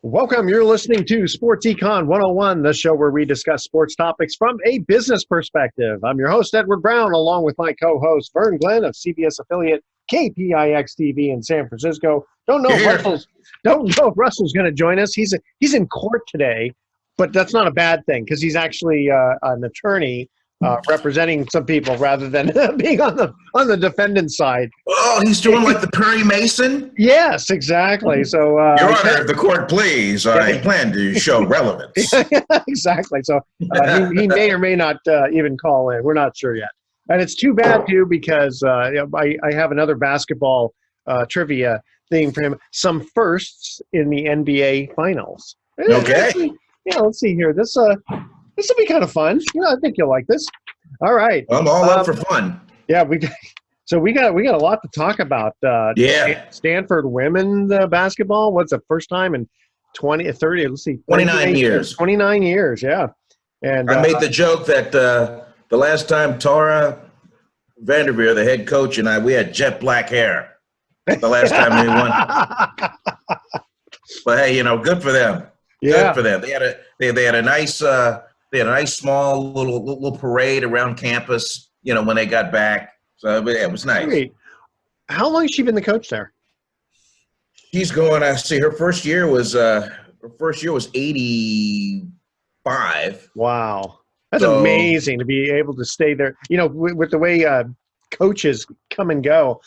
Welcome. You're listening to Sports Econ 101, the show where we discuss sports topics from a business perspective. I'm your host, Edward Brown, along with my co-host, Vern Glenn of CBS affiliate KPIX TV in San Francisco. Don't know if Russell's going to join us. He's in court today, but that's not a bad thing because he's actually an attorney representing some people rather than being on the defendant's side. Oh, he's doing like the Perry Mason? Yes, exactly. So, Your Honor, if the court please, I plan to show relevance. Exactly. So he may or may not even call in. We're not sure yet. And it's too bad, too, because I have another basketball trivia thing for him. Some firsts in the NBA Finals. Okay. Let's see here. This will be kind of fun. I think you'll like this. All right. I'm all up for fun. Yeah, we got a lot to talk about. Stanford women basketball. What's the first time in 30? Let's see, 29 years. 29 years. Yeah. And I made the joke that the last time Tara Vanderveer, the head coach, and we had jet black hair. The last time we won. But hey, good for them. Yeah. Good for them. They had a nice small little parade around campus. When they got back. So it was nice. Great. How long has she been the coach there? She's going. I see. Her first year was 85. Wow, that's amazing to be able to stay there. With the way coaches come and go.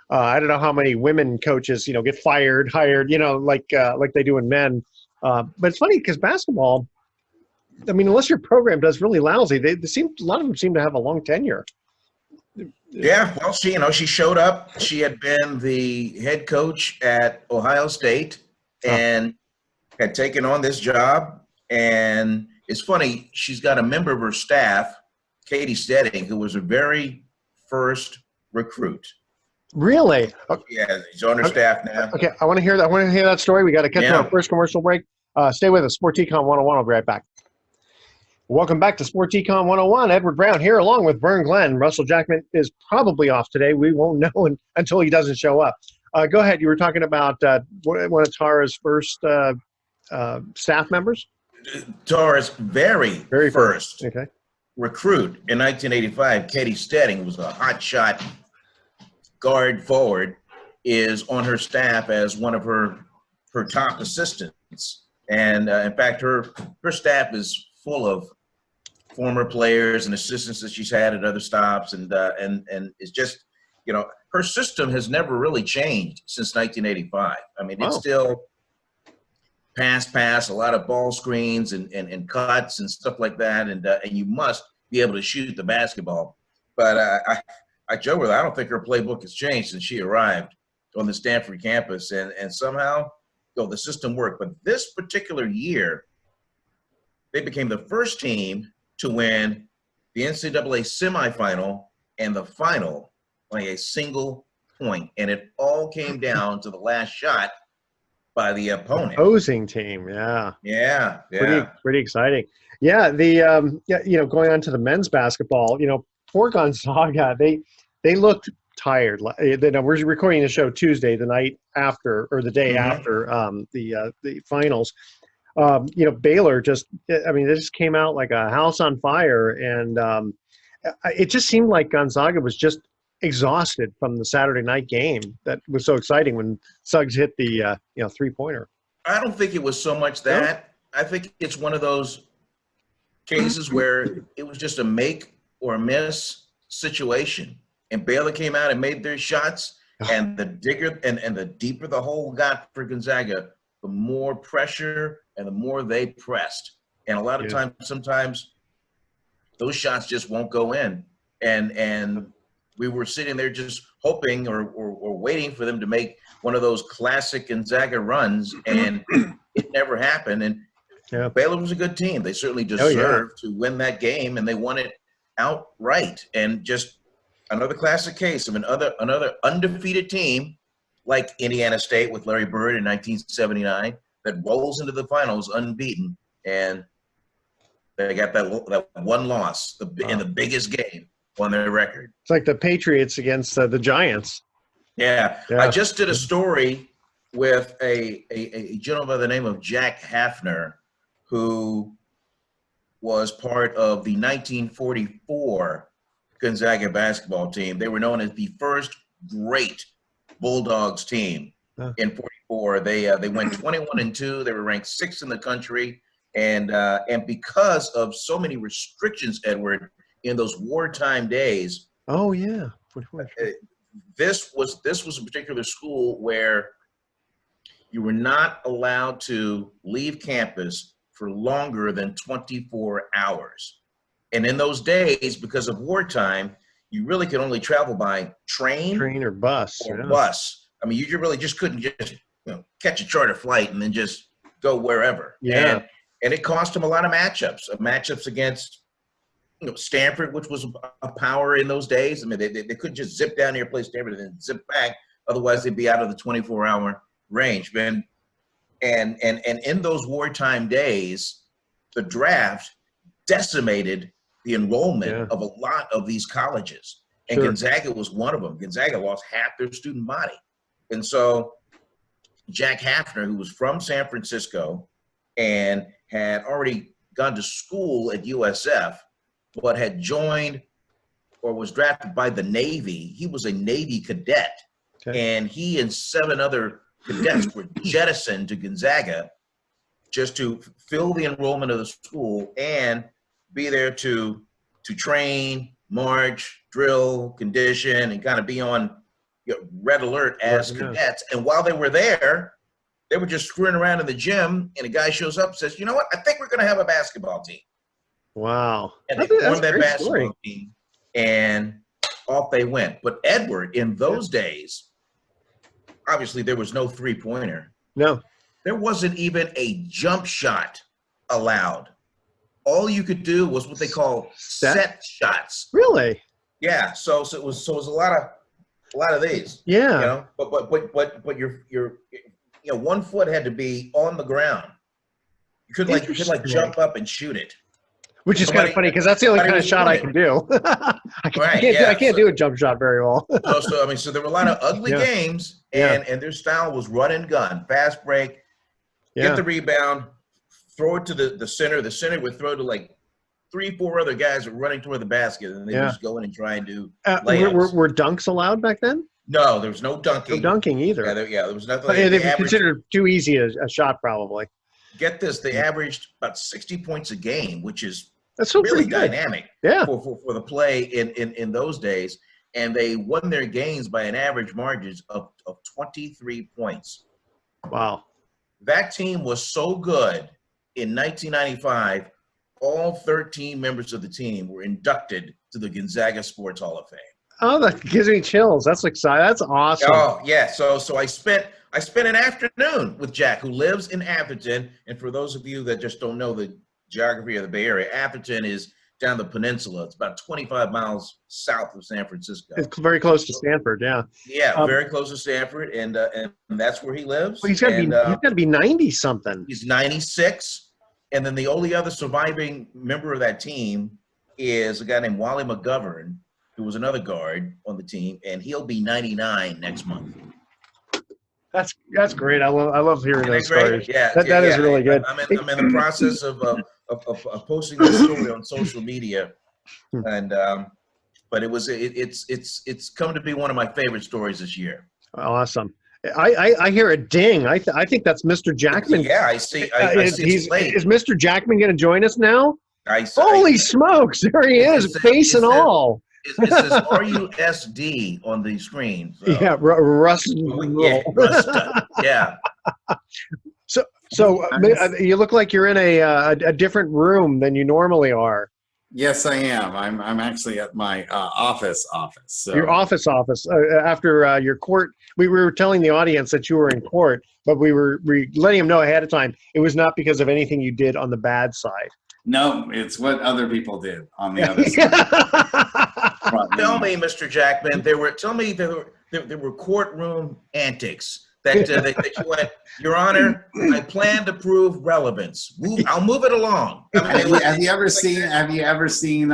I don't know how many women coaches get fired, hired. Like they do in men. But it's funny because basketball. I mean, unless your program does really lousy, a lot of them seem to have a long tenure. Yeah, well, she showed up. She had been the head coach at Ohio State and had taken on this job. And it's funny, she's got a member of her staff, Katie Stedding, who was her very first recruit. Really? Yeah, she's on her staff now. Okay, I want to hear that. I want to hear that story. We got to catch our first commercial break. Stay with us. Sports Econ 101. I'll be right back. Welcome back to Sports Econ 101. Edward Brown here along with Vern Glenn. Russell Jackman is probably off today. We won't know until he doesn't show up. Go ahead. You were talking about one of Tara's first staff members? Tara's very first recruit in 1985, Katie Stedding, who was a hotshot guard forward, is on her staff as one of her top assistants. And in fact, her staff is full of former players and assistants that she's had at other stops, and it's just, her system has never really changed since 1985. I mean, it's still pass, a lot of ball screens and cuts and stuff like that, and you must be able to shoot the basketball. But I joke with her, I don't think her playbook has changed since she arrived on the Stanford campus, and somehow the system worked. But this particular year, they became the first team to win the NCAA semifinal and the final by a single point. And it all came down to the last shot by the opponent. Opposing team, yeah. Yeah. Pretty exciting. Yeah, going on to the men's basketball, poor Gonzaga, they looked tired. We're recording the show Tuesday, the night after, or the day after the finals. Baylor they just came out like a house on fire, and it just seemed like Gonzaga was just exhausted from the Saturday night game that was so exciting when Suggs hit the three-pointer. I don't think it was so much that. No? I think it's one of those cases where it was just a make or miss situation, and Baylor came out and made their shots, and the deeper the hole got for Gonzaga, the more pressure and the more they pressed. And a lot of times, sometimes those shots just won't go in. And we were sitting there just hoping or waiting for them to make one of those classic Gonzaga runs, and it never happened. And Baylor was a good team. They certainly deserved to win that game, and they won it outright. And just another classic case of another undefeated team like Indiana State with Larry Bird in 1979 that rolls into the finals unbeaten, and they got that one loss in the biggest game on their record. It's like the Patriots against the Giants. Yeah. I just did a story with a gentleman by the name of Jack Hafner, who was part of the 1944 Gonzaga basketball team. They were known as the first great Bulldogs team in '44. They went 21-2. They were ranked 6th in the country, and because of so many restrictions, Edward, in those wartime days. Oh yeah. This was a particular school where you were not allowed to leave campus for longer than 24 hours. And in those days, because of wartime, you really could only travel by train or bus. Bus. I mean, you really just couldn't just catch a charter flight and then just go wherever. Yeah. And it cost them a lot of matchups against Stanford, which was a power in those days. I mean, they couldn't just zip down here, play Stanford, and then zip back. Otherwise, they'd be out of the 24-hour range, man. And in those wartime days, the draft decimated the enrollment of a lot of these colleges. And Gonzaga was one of them. Gonzaga lost half their student body. And so Jack Hafner, who was from San Francisco and had already gone to school at USF, but had joined or was drafted by the Navy. He was a Navy cadet. And he and 7 other cadets were jettisoned to Gonzaga just to fill the enrollment of the school and be there to train, march, drill, condition, and kind of be on red alert as cadets. And while they were there, they were just screwing around in the gym, and a guy shows up and says, you know what, I think we're going to have a basketball team. Wow. And they formed that basketball team, and off they went. But Edward, in those days, obviously there was no three-pointer. No. There wasn't even a jump shot allowed. All you could do was what they call set shots. Really? Yeah. So it was a lot of these. Yeah. But your 1 foot had to be on the ground. You could jump up and shoot it. Which is kind of funny because that's the only kind of shot I can do. I can't do a jump shot very well. So there were a lot of ugly games, and their style was run and gun, fast break, get the rebound, throw it to the center. The center would throw to like 3-4 other guys running toward the basket, and they just go in and try and do layups. Were dunks allowed back then? No, there was no dunking. No dunking either. There was nothing. They considered too easy a shot, probably. Get this, they averaged about 60 points a game, which is that's so really good. Dynamic for the play in those days. And they won their games by an average margin of 23 points. Wow. That team was so good in 1995, all 13 members of the team were inducted to the Gonzaga Sports Hall of Fame. Oh, that gives me chills. That's exciting. That's awesome. Oh, yeah. So I spent an afternoon with Jack, who lives in Atherton. And for those of you that just don't know the geography of the Bay Area, Atherton is down the peninsula. It's about 25 miles south of San Francisco. It's very close to Stanford, yeah. Yeah, very close to Stanford, and that's where he lives. Well, he's got to be 90-something. He's 96, and then the only other surviving member of that team is a guy named Wally McGovern, who was another guard on the team, and he'll be 99 next month. That's great. I love hearing those stories. Yeah, that is really good. I'm in the process of posting this story on social media, and but it's come to be one of my favorite stories this year. Awesome. I hear a ding. I think that's Mr. Jackman. Yeah, I see. I see it's late. Is Mr. Jackman going to join us now? Holy smokes! There he is, face and all. It says RUSD on the screen. So. Yeah, Rust. Yeah. So you look like you're in a different room than you normally are. Yes, I am. I'm actually at my office. So. Your office. After your court, we were telling the audience that you were in court, but we were letting them know ahead of time it was not because of anything you did on the bad side. No, it's what other people did on the other side. Tell me, Mr. Jackman, there were courtroom antics that you went, Your Honor, I plan to prove relevance. I'll move it along. Have you ever seen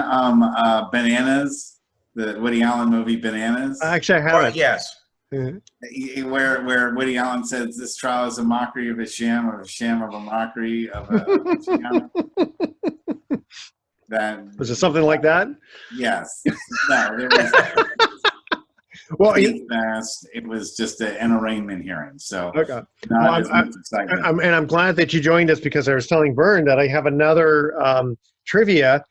Bananas, the Woody Allen movie Bananas? Actually, I haven't. Yes. where Woody Allen says this trial is a mockery of a sham of a mockery of a sham. That Was it something like that? yes. No, there was Well, fast. It was just an arraignment hearing, so okay. not Well, as much excitement. I'm glad that you joined us because I was telling Vern that I have another trivia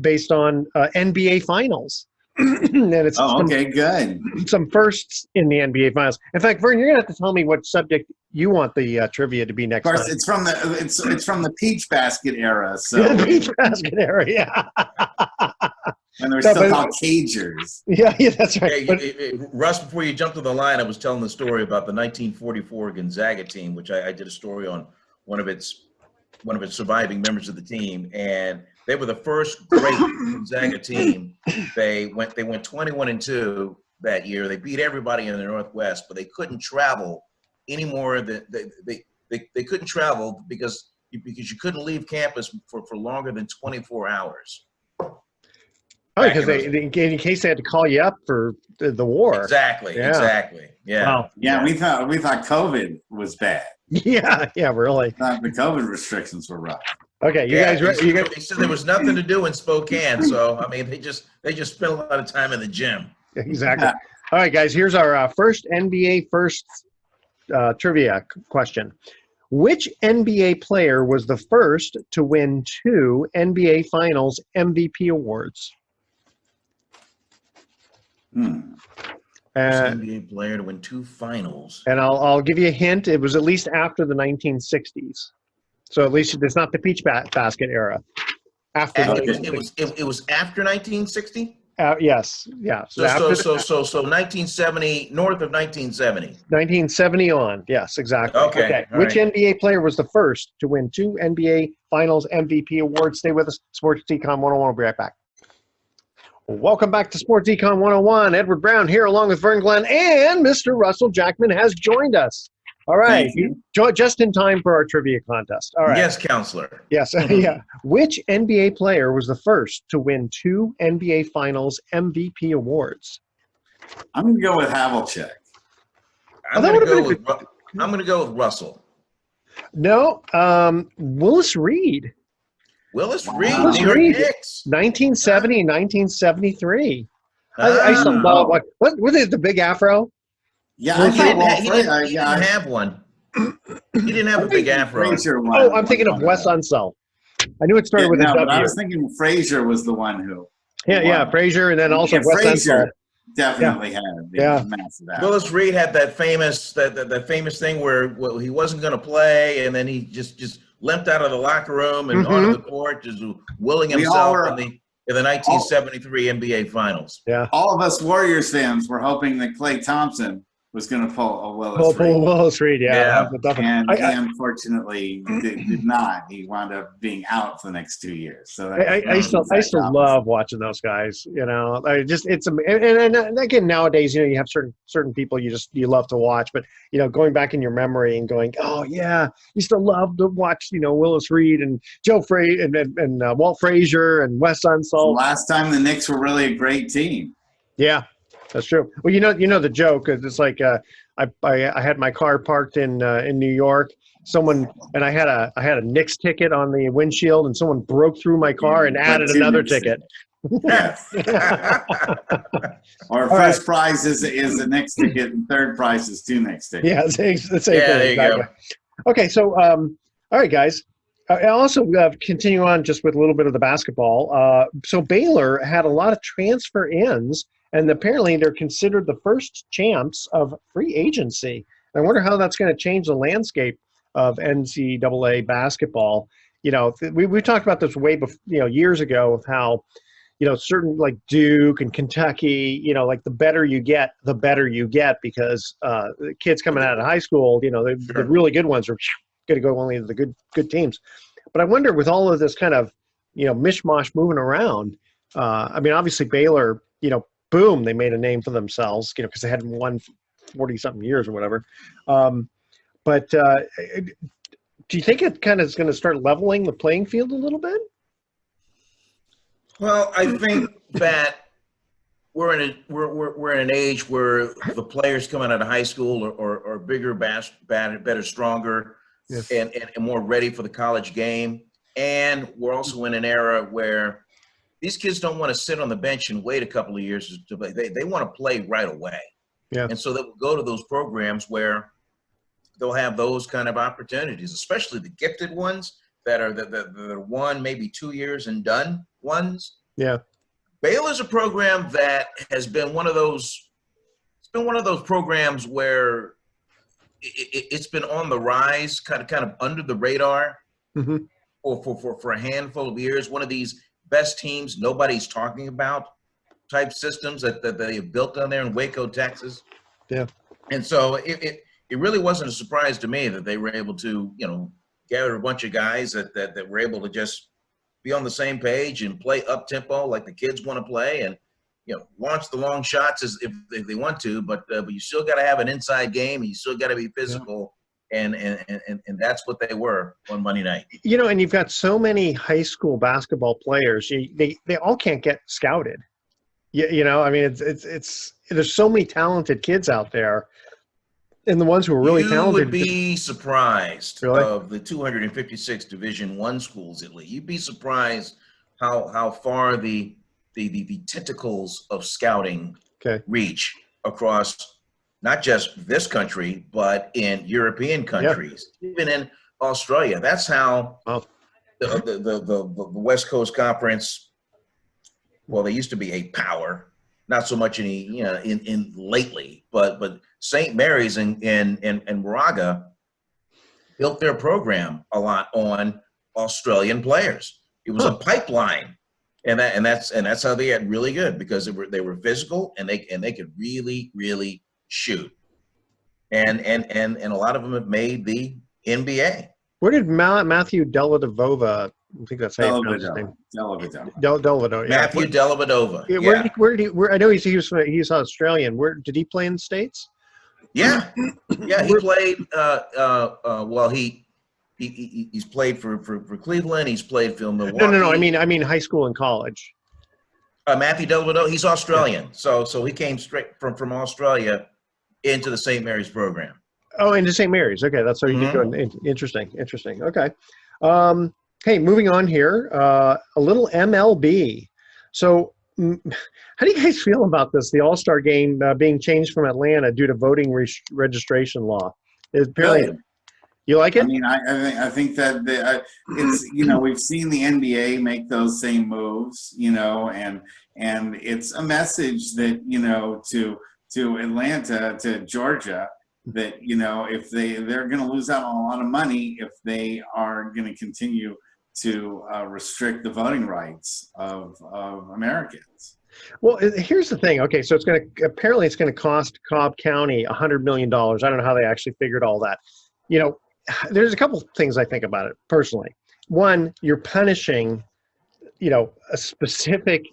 based on NBA Finals. And it's Okay, good. some firsts in the NBA Finals. In fact, Vern, you're gonna have to tell me what subject you want the trivia to be next Of course, time. it's from the Peach Basket era, so The Peach Basket era, yeah. when they were No, still but- called cagers. Yeah, that's right. Hey, Russ, before you jump to the line, I was telling the story about the 1944 Gonzaga team, which I did a story on one of its surviving members of the team, and they were the first great Gonzaga team. They went 21-2 that year. They beat everybody in the Northwest, but they couldn't travel anymore. They couldn't travel because you couldn't leave campus for longer than 24 hours. Oh, because in case they had to call you up for the war. Exactly. Yeah. Exactly. Yeah. Wow. Yeah, we thought COVID was bad. Yeah, really. The COVID restrictions were rough. Okay, you guys. They said there was nothing to do in Spokane, so I mean, they just spent a lot of time in the gym. Exactly. All right, guys. Here's our first NBA trivia question. Which NBA player was the first to win 2 NBA Finals MVP awards? NBA player to win 2 finals. And I'll give you a hint. It was at least after the 1960s. So at least it's not the Peach Basket era. After It was after 1960. Yes, yeah. So 1970, north of 1970. 1970 on. Yes, exactly. Okay. Which NBA player was the first to win 2 NBA Finals MVP awards? Stay with us. Sports Econ 101. We'll be right back. Welcome back to Sports Econ 101. Edward Brown here along with Vern Glenn, and Mr. Russell Jackman has joined us. All right. Just in time for our trivia contest. All right. Yes, counselor. Yes. Yeah. Which NBA player was the first to win 2 NBA Finals MVP awards? I'm going to go with Havlicek. I'm going to go with Russell. No. Willis Reed. Willis Reed, Willis New York Reed. Knicks. 1970 and 1973. I used to love what was it, the big afro? Yeah, He didn't have one. He didn't have a big afro. Oh, I'm thinking of Wes Unseld. I knew it started with a W. But I was thinking Frazier was the one who. Yeah, Frazier, and then also Wes Unseld. Definitely had massive afro. Willis Reed had that famous thing where he wasn't going to play, and then he just limped out of the locker room and onto the court, just willing himself in the 1973 NBA Finals. Yeah, all of us Warriors fans were hoping that Klay Thompson was going to pull a Willis Reed. Willis Reed, yeah. And he unfortunately did not. He wound up being out for the next 2 years. So I still love watching those guys. You know, it's and again nowadays, you know, you have certain people you love to watch, but you know, going back in your memory and going, oh yeah, you still love to watch, you know, Willis Reed and Joe and Walt Frazier and Wes Unseld. The last time the Knicks were really a great team. Yeah. That's true. Well, you know the joke is it's like I had my car parked in New York. I had a Knicks ticket on the windshield, and someone broke through my car and added another ticket. Yes. Our first prize is a Knicks ticket, and third prize is 2 Knicks tickets. Yeah, the same thing. There you go. Okay, so all right, guys. I also continue on just with a little bit of the basketball. So Baylor had a lot of transfer ins. And apparently they're considered the first champs of free agency. I wonder how that's going to change the landscape of NCAA basketball. You know, we talked about this way before, you know, years ago of how, you know, certain like Duke and Kentucky, you know, like the better you get because the kids coming out of high school, you know, the really good ones are going to go only to the good teams. But I wonder with all of this kind of, you know, mishmash moving around, I mean, obviously Baylor, you know, boom, they made a name for themselves, you know, because they hadn't won 40-something years or whatever. But do you think it kind of is going to start leveling the playing field a little bit? Well, I think that we're in an age where the players coming out of high school are bigger, better, stronger, Yeah. and more ready for the college game. And we're also in an era where these kids don't want to sit on the bench and wait a couple of years to play. They want to play right away. Yeah. And so they will go to those programs where they'll have those kind of opportunities, especially the gifted ones that are the 1, maybe 2 years and done ones. Yeah. Baylor's a program that has been one of those. It's been one of those programs where it's been on the rise, kind of under the radar, Mm-hmm. for a handful of years. One of these best teams nobody's talking about type systems that they have built down there in Waco, Texas. Yeah. And so it really wasn't a surprise to me that they were able to, gather a bunch of guys that were able to just be on the same page and play up tempo like the kids want to play, and launch the long shots as if they want to, but you still got to have an inside game. And you still got to be physical, and that's what they were on Monday night. And you've got so many high school basketball players. They all can't get scouted. I mean, it's there's so many talented kids out there, and the ones who are really talented. You would be surprised Really? Of the 256 Division I schools at least. You'd be surprised how far the tentacles of scouting reach across not just this country, but in European countries, even in Australia. That's how the West Coast Conference. Well, they used to be a power, not so much in lately, but St. Mary's and Moraga built their program a lot on Australian players. It was a pipeline, and that's how they got really good, because they were physical and they could really shoot, and a lot of them have made the NBA. Where did Matthew Dellavedova? I think that's how you pronounce his name. Dellavedova. Yeah. Matthew Dellavedova. Yeah. Where did he? I know he's Australian. Where did he play in the States? Yeah. He played. Well, he's played for Cleveland. He's played for Milwaukee. No. I mean high school and college. Matthew Dellavedova. He's Australian. So he came straight from Australia into the St. Mary's program. Oh, into St. Mary's. Okay, that's how you get going. Interesting. Okay. Hey, moving on here. A little MLB. So, how do you guys feel about this? The All-Star game being changed from Atlanta due to voting registration law. Apparently, you like it? I mean, I think that it's we've seen the NBA make those same moves, and it's a message that to Atlanta, to Georgia, that if they're going to lose out on a lot of money if they are going to continue to restrict the voting rights of Americans. Well, here's the thing. Okay, so it's going to cost Cobb County $100 million. I don't know how they actually figured all that. There's a couple things I think about it personally. One, you're punishing, a specific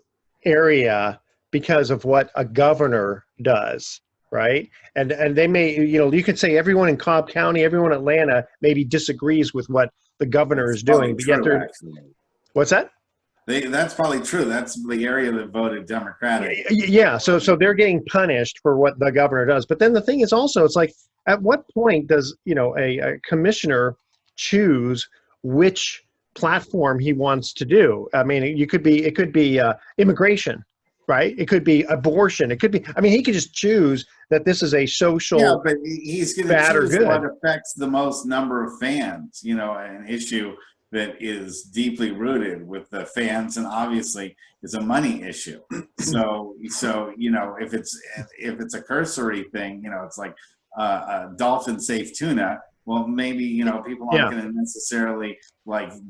area because of what a governor does, right? And they may, you could say everyone in Cobb County, everyone in Atlanta maybe disagrees with what the governor is doing, but yet they're. What's that? That's probably true. That's the area that voted Democratic. Yeah, so they're getting punished for what the governor does. But then the thing is also, it's like, at what point does a commissioner choose which platform he wants to do? I mean, it could be immigration, right? It could be abortion. It could be. I mean, he could just choose that this is a social. Yeah, but he's going to choose what affects the most number of fans. An issue that is deeply rooted with the fans, and obviously is a money issue. So if it's a cursory thing, it's like dolphin safe tuna. Well, maybe people aren't going to necessarily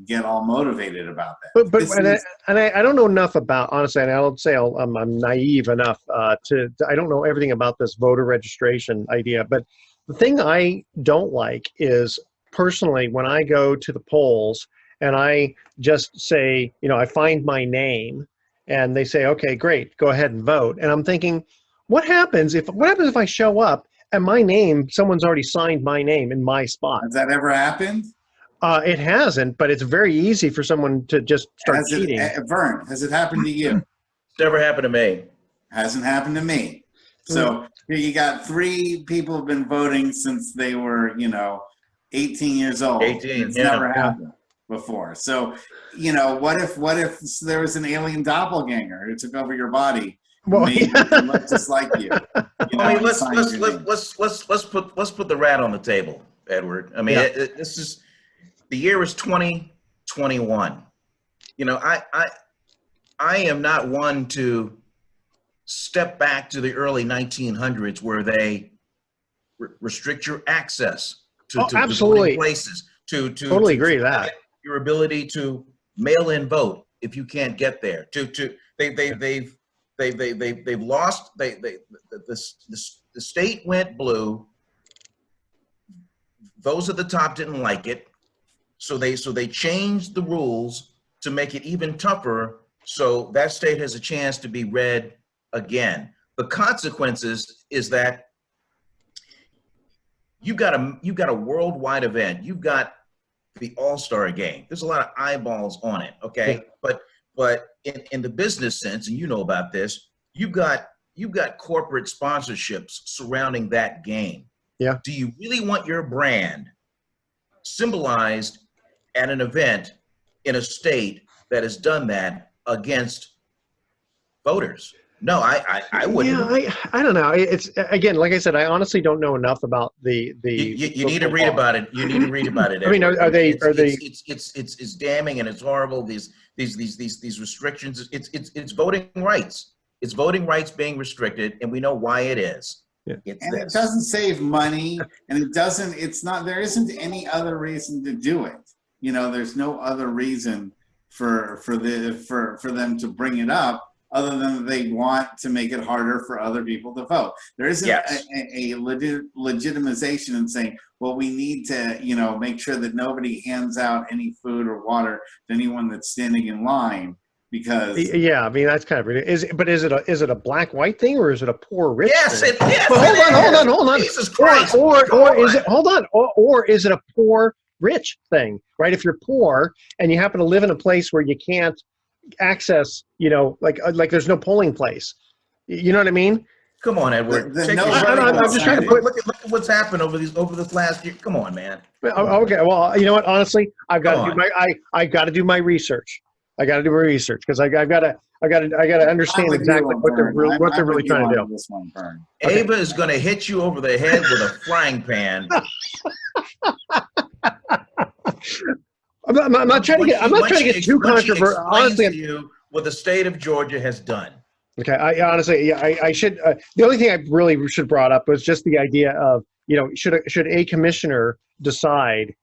get all motivated about that. But I don't know enough about, honestly, and I don't say I'm naive enough I don't know everything about this voter registration idea. But the thing I don't like is, personally, when I go to the polls and I just say, I find my name, and they say, okay, great, go ahead and vote. And I'm thinking, what happens if I show up and someone's already signed my name in my spot? Has that ever happened? It hasn't, but it's very easy for someone to just start cheating. Vern, has it happened to you? It's never happened to me. Hasn't happened to me. So you got 3 people have been voting since they were, 18 years old. 18, It's yeah. never happened before. So, what if there was an alien doppelganger who took over your body, Well, made you look just like you? I mean, let's and signed your name? put the rat on the table, Edward. I mean, this is the year is 2021. I am not one to step back to the early 1900s where they restrict your access to absolutely voting places, totally agree with that. Your ability to mail in vote if you can't get there. They've lost. The state went blue. Those at the top didn't like it, so they changed the rules to make it even tougher. So that state has a chance to be red again. The consequences is that you've got a worldwide event. You've got the All-Star game. There's a lot of eyeballs on it. Okay, but in the business sense, and you know about this, you've got corporate sponsorships surrounding that game. Yeah. Do you really want your brand symbolized at an event in a state that has done that against voters? No, I wouldn't. Yeah, I don't know. It's, again, like I said, I honestly don't know enough about the. You need to read about it. You need to read about it. I mean, are they? It's damning and it's horrible. These restrictions. It's voting rights. It's voting rights being restricted, and we know why it is. Yeah. It doesn't save money, and it doesn't. It's not. There isn't any other reason to do it. There's no other reason for them to bring it up, other than they want to make it harder for other people to vote. There isn't a legitimization in saying, well, we need to, make sure that nobody hands out any food or water to anyone that's standing in line, because I mean, that's kind of ridiculous. But is it a black-white thing, or is it a poor-rich thing? Yes. Well, hold on. Jesus Christ. Or is it? Hold on. Or is it a poor-rich thing? Right? If you're poor and you happen to live in a place where you can't access, like there's no polling place. You know what I mean? Come on, Edward. I'm just trying to look at what's happened over this last year. Come on, man. Okay. Well, you know what? Honestly, I've got to do my research. I got to do my research because I got to understand exactly what they're really trying to do. This one, Vern. Ava is going to hit you over the head with a frying pan. I'm not trying to get too controversial. Honestly, what the state of Georgia has done. Okay, I should. The only thing I really should brought up was just the idea of, should a commissioner decide?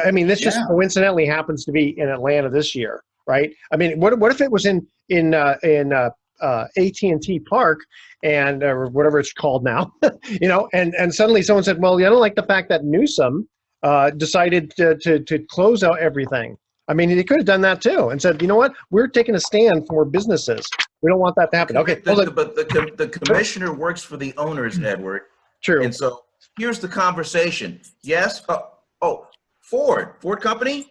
I mean, this just coincidentally happens to be in Atlanta this year, right? I mean, what if it was in AT&T Park and or whatever it's called now, and suddenly someone said, well, I don't like the fact that Newsom decided to close out everything. I mean, they could have done that too and said, you know what, we're taking a stand for businesses. We don't want that to happen. Okay, but the commissioner works for the owners, Edward. True. And so here's the conversation. Yes. Ford company.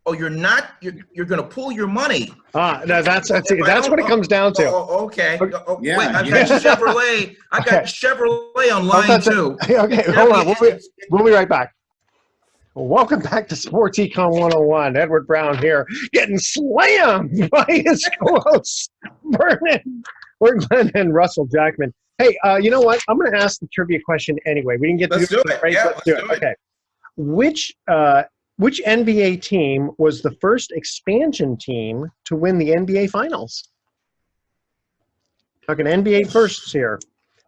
Oh, you're not. You're going to pull your money. That's what it comes down to. Okay. Yeah. Wait, I've got Chevrolet. I got Chevrolet on line 2. Okay, hold on. We'll be right back. Welcome back to Sports Econ 101. Edward Brown here, getting slammed by his co-hosts, Vernon, Glenn, and Russell Jackman. Hey, you know what? I'm going to ask the trivia question anyway. We didn't get to do it. Right? Yeah, let's do it. Okay. Which NBA team was the first expansion team to win the NBA Finals? Talking NBA firsts here.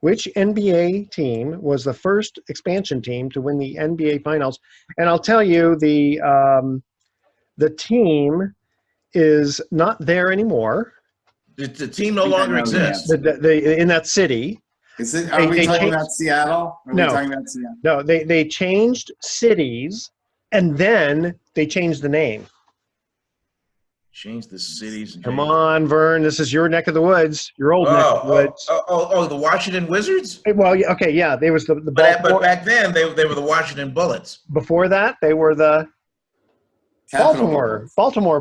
Which NBA team was the first expansion team to win the NBA Finals? And I'll tell you, the team is not there anymore. The team no longer exists. In that city. Are we talking about Seattle? No, they changed cities, and then they changed the name. Change the cities. Come on, Vern. This is your neck of the woods. Your old neck of the woods. The Washington Wizards? Well, okay, yeah. They was the but back then, they were the Washington Bullets. Before that, they were the Baltimore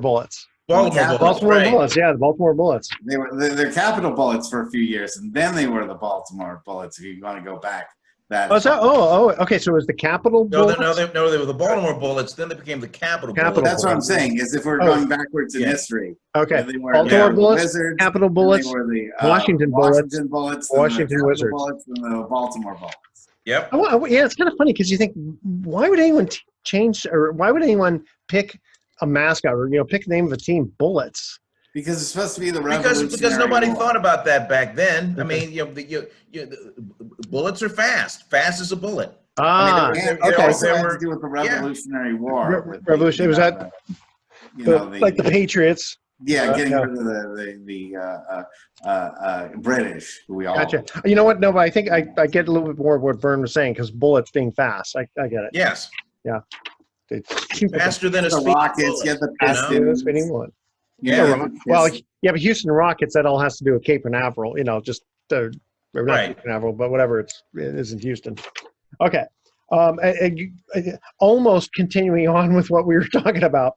Bullets. Baltimore Bullets, Baltimore right. Bullets, yeah, the Baltimore Bullets. They're Capital Bullets for a few years, and then they were the Baltimore Bullets. If you want to go back that. Okay. So it was the Capital Bullets. No, they were the Baltimore Bullets. Then they became the Capital Capital Bullets. That's what I'm saying. Is if we're going backwards in history. Okay. They were Baltimore the Bullets, Wizards, Capital Bullets, they were the Washington Bullets, Bullets, Washington the Wizards. Bullets, and the Baltimore Bullets. Yep. Yeah, it's kind of funny because you think, why would anyone change, or why would anyone pick a mascot, or pick the name of a team, Bullets? Because it's supposed to be the revolutionary Because nobody war. thought about that back then. I mean, the bullets are fast. Fast as a bullet. It also had to do with the Revolutionary War. Revolution. Was that like the Patriots? Yeah, getting rid of the British, who we all. Gotcha. You know what? No, but I think I get a little bit more of what Vern was saying, because bullets being fast. I get it. Yes. Yeah. Faster than a speeding rockets. bullet. Faster than a speeding bullet. Yeah. Well, yeah, but Houston Rockets, that all has to do with Cape Canaveral. Just not Right. Cape Canaveral, but whatever it is in Houston. Okay. Almost continuing on with what we were talking about.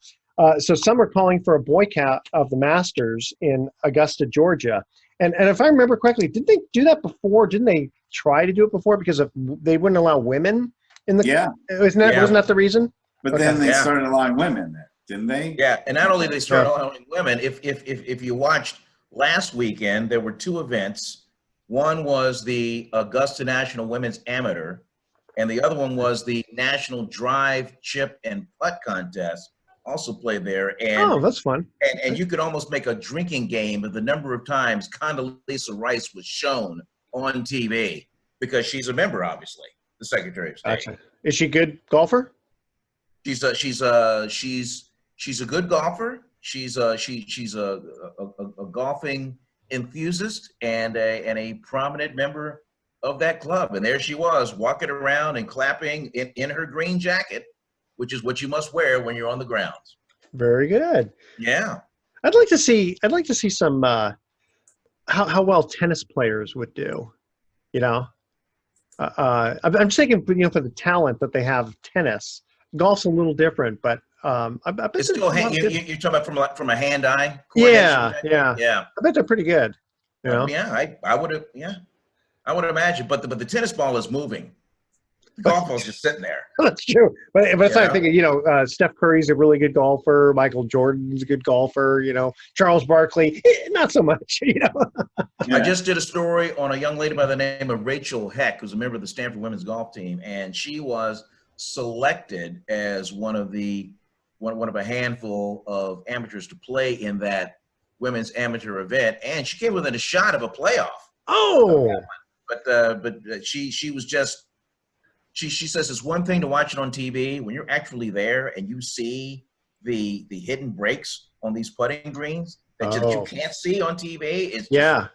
So some are calling for a boycott of the Masters in Augusta, Georgia. And if I remember correctly, didn't they do that before? Didn't they try to do it before because they wouldn't allow women in the? Yeah. Wasn't that the reason? But then they started allowing women there, didn't they? Yeah, and not only they started allowing women. If you watched last weekend, there were two events. One was the Augusta National Women's Amateur, and the other one was the National Drive, Chip, and Putt Contest. Also played there, and that's fun. And you could almost make a drinking game of the number of times Condoleezza Rice was shown on TV, because she's a member, obviously, the Secretary of State. Gotcha. Is she a good golfer? She's a good golfer. She's a golfing enthusiast and a prominent member of that club. And there she was, walking around and clapping in her green jacket, which is what you must wear when you're on the grounds. Very good. Yeah. I'd like to see some how well tennis players would do. I'm just thinking, for the talent that they have, tennis. Golf's a little different, but I bet it's still you're talking about from a hand-eye coordination. Yeah. I bet they're pretty good. Yeah, I would imagine, but the tennis ball is moving. The golf ball's just sitting there. That's true, but it's not thinking. Steph Curry's a really good golfer. Michael Jordan's a good golfer. Charles Barkley, not so much. I just did a story on a young lady by the name of Rachel Heck, who's a member of the Stanford women's golf team, and she was selected as one of a handful of amateurs to play in that women's amateur event, and she came within a shot of a playoff. Oh, but she was just. She says it's one thing to watch it on TV. When you're actually there and you see the hidden breaks on these putting greens that you can't see on TV, it's yeah.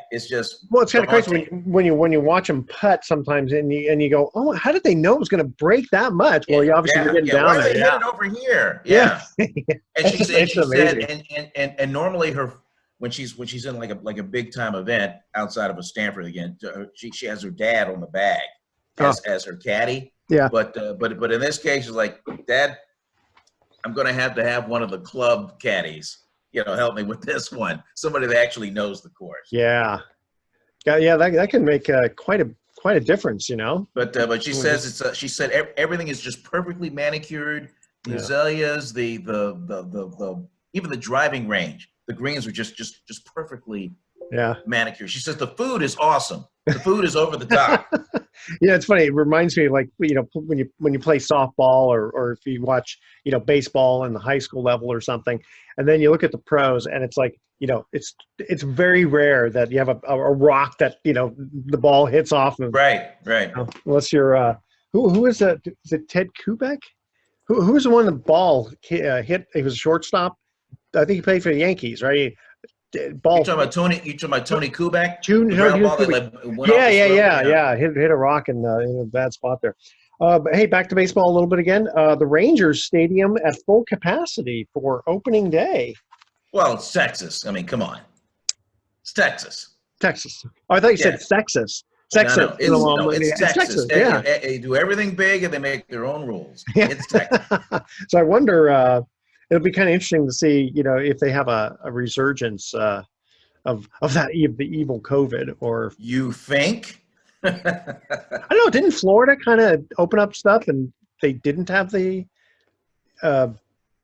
It's just it's kind of crazy when you watch them putt sometimes, and you go, oh, how did they know it was going to break that much? Well, you obviously getting down why there. They hit it over here. Yeah. And she said, and normally when she's in like a big time event outside of a Stanford again, she has her dad on the bag. As her caddy, but in this case, she's like, Dad, I'm going to have one of the club caddies, help me with this one. Somebody that actually knows the course. Yeah. That can make quite a difference, But she says she said everything is just perfectly manicured. The azaleas, the even the driving range, the greens are just perfectly manicured. She says the food is awesome. The food is over the top. It's funny. It reminds me, like, when you play softball or if you watch, baseball in the high school level or something, and then you look at the pros, and it's like, it's very rare that you have a rock that, the ball hits off of. Right. Unless you're, who is that? Is it Ted Kubek? Who was the one the ball hit? He was a shortstop. I think he played for the Yankees, right? Ball. You talking about Tony Kubek? Hit a rock in a bad spot there. But hey, back to baseball a little bit again. The Rangers Stadium at full capacity for opening day. Well, it's Texas. I mean, come on. It's Texas. Oh, I thought you said Texas. Texas. No, it's Texas. Yeah. They do everything big and they make their own rules. It's Texas. So I wonder, it'll be kind of interesting to see, if they have a resurgence of the evil COVID, or You think? I don't know. Didn't Florida kind of open up stuff and they didn't have the uh,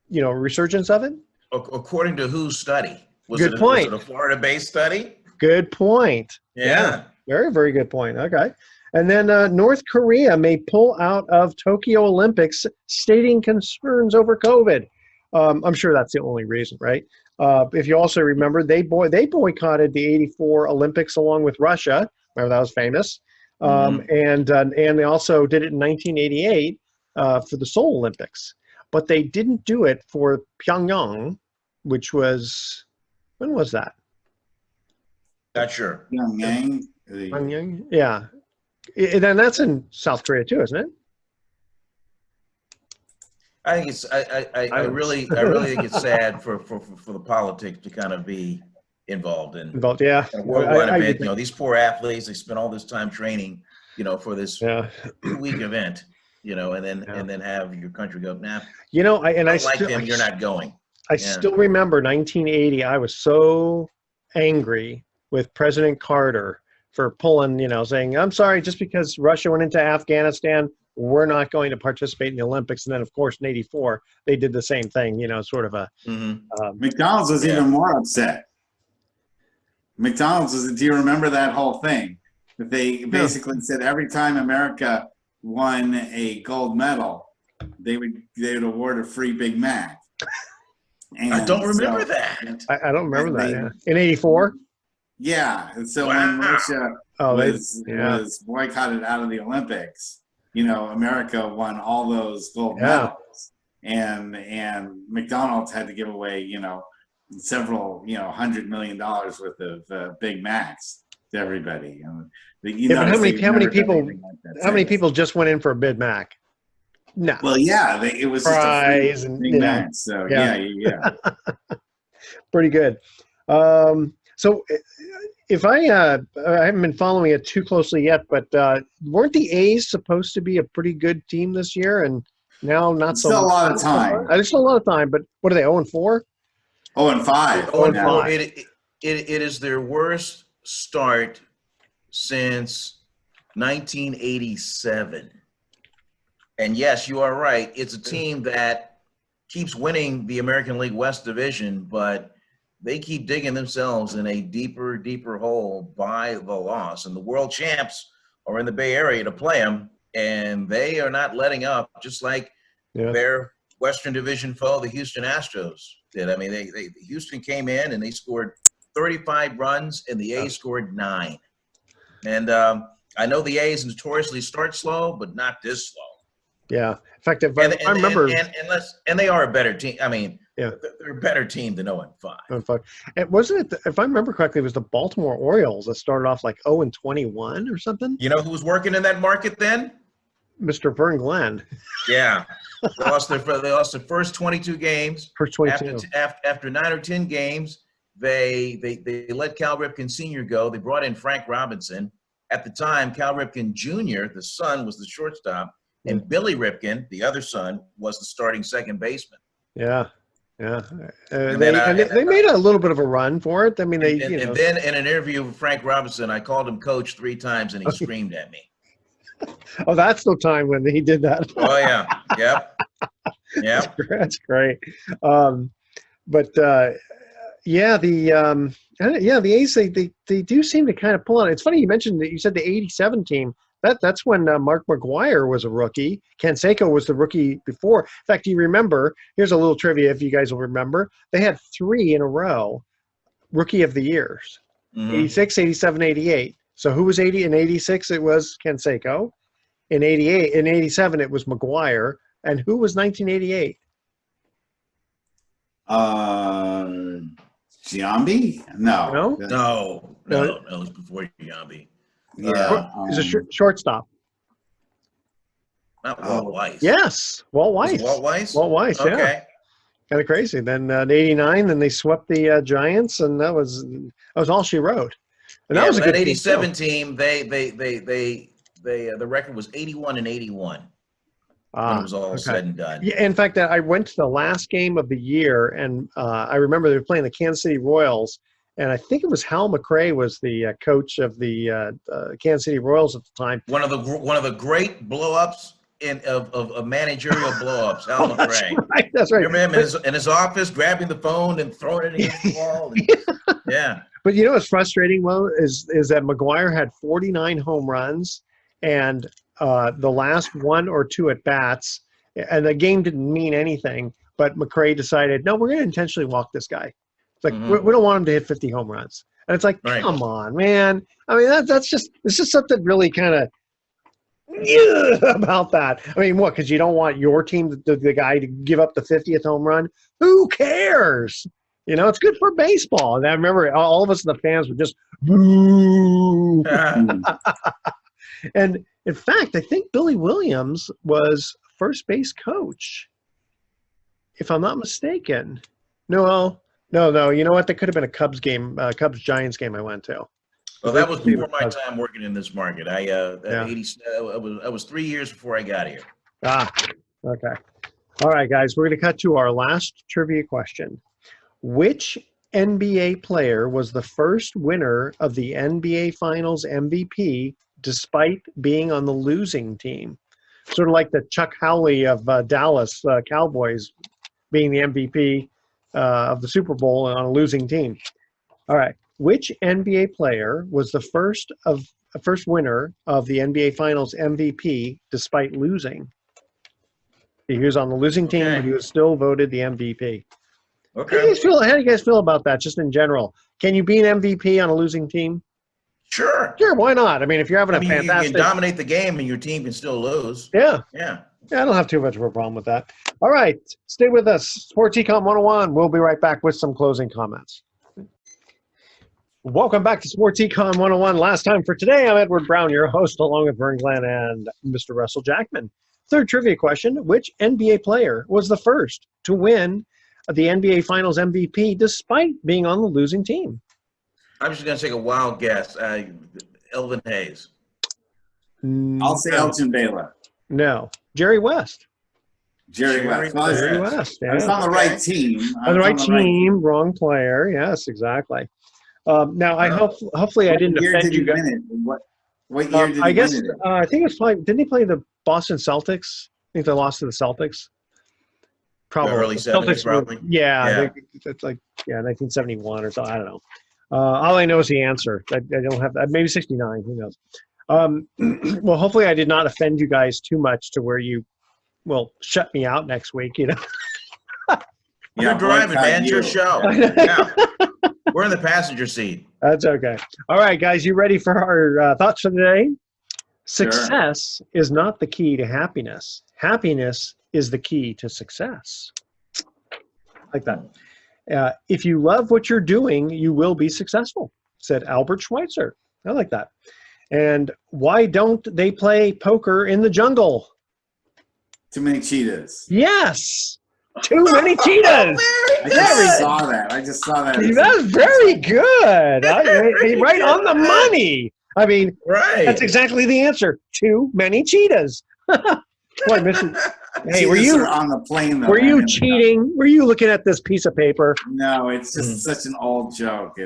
resurgence of it? According to whose study? Good point. Was it a Florida-based study? Good point. Yeah. Very, very good point. Okay. And then North Korea may pull out of Tokyo Olympics, stating concerns over COVID. I'm sure that's the only reason, right? If you also remember, they boycotted the '84 Olympics along with Russia. Remember, that was famous. And they also did it in 1988 for the Seoul Olympics. But they didn't do it for Pyongyang, which was, when was that? Not sure. Pyongyang? Yeah. And that's in South Korea too, isn't it? I think it's. I really think it's sad for the politics to kind of be involved in Yeah. a worldwide event. These poor athletes, they spend all this time training, for this 2-week event, and then have your country go, nah. You're not going. I still remember 1980. I was so angry with President Carter for pulling, saying, I'm sorry, just because Russia went into Afghanistan, we're not going to participate in the Olympics. And then, of course, in '84, they did the same thing, sort of a. McDonald's was even more upset. McDonald's do you remember that whole thing? That they basically said every time America won a gold medal, they would award a free Big Mac. And I don't remember that. I don't remember that. In '84? Yeah. And so when Russia was boycotted out of the Olympics, America won all those gold medals. And McDonald's had to give away, several, $100 million worth of Big Macs to everybody. But how many people just went in for a Big Mac? No. Well, yeah, it was fries just a free Big Mac. So yeah. Pretty good. So if I haven't been following it too closely yet, but weren't the A's supposed to be a pretty good team this year, and now not so much? Still a lot of time. There's still a lot of time, but what are they? 0-4? 0-5. 0-4. It is their worst start since 1987. And yes, you are right. It's a team that keeps winning the American League West Division, but they keep digging themselves in a deeper, deeper hole by the loss. And the world champs are in the Bay Area to play them, and they are not letting up, just like their Western Division foe, the Houston Astros, did. I mean, Houston came in and they scored 35 runs, and the A's scored 9. And I know the A's notoriously start slow, but not this slow. Yeah. In fact, I remember, and they are a better team. I mean, they're a better team than 0-5. And wasn't it, if I remember correctly, it was the Baltimore Orioles that started off like 0-21 or something? You know who was working in that market then? Mr. Vern Glenn. Yeah. They lost their first 22 games. First 22. After 9 or 10 games, they let Cal Ripken Sr. go. They brought in Frank Robinson. At the time, Cal Ripken Jr., the son, was the shortstop. And Billy Ripken, the other son, was the starting second baseman. Yeah. They made a little bit of a run for it. I mean, and then in an interview with Frank Robinson, I called him coach 3 times, and he screamed at me. Oh, that's the time when he did that. Oh yeah, yep. That's great. The A's they do seem to kind of pull on. It's funny you mentioned that you said the '87 team. That's when Mark McGwire was a rookie. Canseco was the rookie before. In fact, you remember, here's a little trivia if you guys will remember. They had 3 in a row, rookie of the years, 86, 87, 88. So who was 80? In 86, it was Canseco. In 87, it was McGwire. And who was 1988? Giambi? No. It was before Giambi. Yeah. He's a shortstop. Not Walt Weiss. Yes, Walt Weiss. Walt Weiss? Walt Weiss, yeah. Okay. Kind of crazy. Then in '89, then they swept the Giants, and that was all she wrote. And that was a good '87 team. The record was 81-81. when it was all said and done. Yeah, in fact, I went to the last game of the year, and I remember they were playing the Kansas City Royals, and I think it was Hal McRae was the coach of the Kansas City Royals at the time. One of the great blow-ups of managerial blow-ups, Hal McRae. That's right. Remember him in his office, grabbing the phone and throwing it against the wall. Yeah. But you know what's frustrating, Will, is that McGuire had 49 home runs, and the last one or two at bats, and the game didn't mean anything, but McRae decided, no, we're going to intentionally walk this guy. It's like, we don't want him to hit 50 home runs. And it's like, come on, man. I mean, it's just something really kind of about that. I mean, what, because you don't want your team, the guy, to give up the 50th home run? Who cares? You know, it's good for baseball. And I remember all of us in the fans were just, boo. And in fact, I think Billy Williams was first base coach, if I'm not mistaken. No. You know what? That could have been a Cubs game, Cubs-Giants game I went to. Well, that was before my time working in this market. I was 3 years before I got here. Okay. All right, guys, we're going to cut to our last trivia question. Which NBA player was the first winner of the NBA Finals MVP despite being on the losing team? Sort of like the Chuck Howley of Dallas Cowboys being the MVP of the Super Bowl on a losing team. All right. Which NBA player was the first winner of the NBA Finals MVP despite losing? He was on the losing team, but he was still voted the MVP. Okay. How do you guys feel about that, just in general? Can you be an MVP on a losing team? Sure. Sure, why not? I mean, if you're having a fantastic... You can dominate the game and your team can still lose. Yeah. Yeah. Yeah, I don't have too much of a problem with that. All right, stay with us. Sports Econ 101. We'll be right back with some closing comments. Welcome back to Sports Econ 101. Last time for today, I'm Edward Brown, your host, along with Vern Glenn and Mr. Russell Jackman. Third trivia question, which NBA player was the first to win the NBA Finals MVP despite being on the losing team? I'm just going to take a wild guess. Elvin Hayes. I'll say Elton Baylor. No. Jerry West. Jerry West. Yeah. I was on the right team. On the right team, wrong player. Yes, exactly. Now, hopefully I didn't offend you guys. What year did he I guess win it? I think it was probably. Didn't he play the Boston Celtics? I think they lost to the Celtics. Probably early 70s, probably. Yeah. It's like 1971 or something. I don't know. All I know is the answer. I don't have maybe 69. Who knows? Well, hopefully I did not offend you guys too much to where you will shut me out next week. You know. You're driving, man. It's your show. Yeah. We're in the passenger seat. That's okay. All right, guys, you ready for our thoughts for today? Success is not the key to happiness. Happiness is the key to success. Like that. If you love what you're doing, you will be successful, said Albert Schweitzer. I like that. And why don't they play poker in the jungle? Too many cheetahs. Yes. Too many cheetahs. I just saw that. That's very good. Right on the money. I mean, that's exactly the answer. Too many cheetahs. Boy, hey, were you on the plane? Though, were you cheating? Were you looking at this piece of paper? No, it's just such an old joke.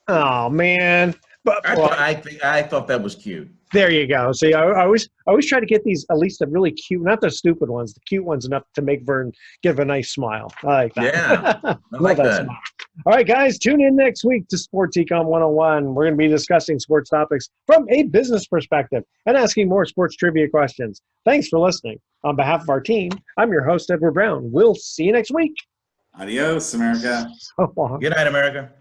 Oh man! But I thought that was cute. There you go. See, I always try to get these, at least the really cute, not the stupid ones, the cute ones enough to make Vern give a nice smile. I like that. Yeah, I like that. Smile. All right, guys, tune in next week to Sports Econ 101. We're going to be discussing sports topics from a business perspective and asking more sports trivia questions. Thanks for listening. On behalf of our team, I'm your host, Edward Brown. We'll see you next week. Adios, America. So long. Good night, America.